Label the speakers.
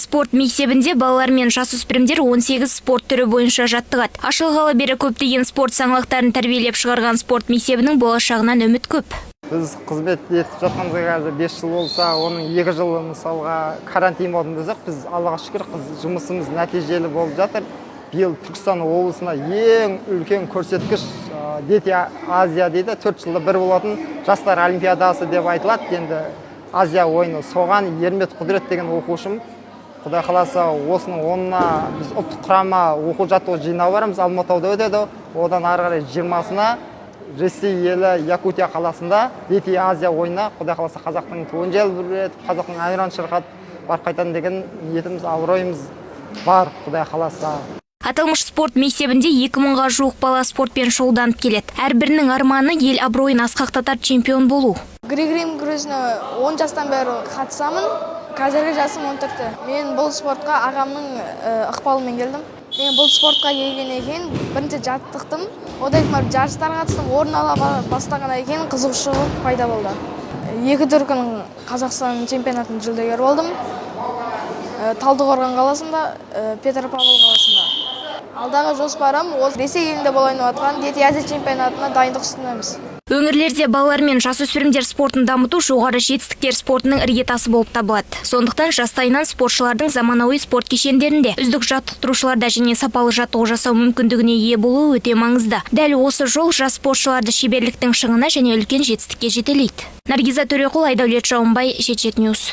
Speaker 1: спорт мектебінде балалар мен жасөспірімдер 18 спорт түрі бойынша жаттығады. Ашылғалы бері көптеген спорт саңлақтарын тәрбиелеп шығарған спорт мектебінің болашағынан үміт көп.
Speaker 2: Біз қызмет етіп жатқанымызға қазір 5 жыл болса, оның 2 жылы мысалға карантин болған болсақ, біз Аллаға шүкір жұмысымыз нәтижелі болып жатыр. Биыл Түркістан облысына ең үлкен көрсеткіш Дети Азия дейді, 4 жылда бір болатын жастар олимпиадасы деп айтылады. Енді Азия ойыны соған Ермет Құдірет деген оқушым, Құдай қаласа осының онына біз ұлттық құрама оқу жаттығу жинау барамыз, Алматыда өтеді. Одан ары қарай 20-сына Ресей елі Якутия қаласында Дети Азия ойына Құдай қаласа қазақтың туын желбіретіп, қазақтың әнұран шырқап барып қайтатын деген ниетіміз, абыройымыз бар, Құдай қаласа.
Speaker 1: Аталмыш спорт мектебінде 2000-ға жуық бала спортпен шұғылданып келеді. Әрбірінің арманы ел абыройын асқақтатар чемпион болу.
Speaker 3: Грек-рим күресіне 10 жастан бері қатысамын. Қазіргі жасым 14-те. Мен бұл спортқа ағамның ықпалымен келдім. Мен бұл спортқа келгеннен кейін бірінші жаттықтым. Одан кейін жарыстарға қатыстым, орын ала бастағаннан кейін қызығушылық пайда болды. 2 дүркін Қазақстан чемпионатының жүлдегері болдым. Талдықорған қаласында, Петропавл қаласында. Алдағы жоспарым Ресей елінде болайын атқан Дети Азия чемпионатына дайындық үстіндеміз.
Speaker 1: Өңірлерде балалар мен жасөспірімдер спортын дамыту жоғары жетістіктер спортының іргетасы болып табылады. Сондықтан жастайынан спортшылардың заманауи спорт кешендерінде үздік жаттықтырушыларда және сапалы жаттығу жасау мүмкіндігіне ие болуы өте маңызды. Дәл осы жол жас спортшыларды шеберліктің шыңына және үлкен жетістікке жетелейді. Наргиза Төреқұл, Айдәулет Жауынбай, Шет-Шет Ньюс.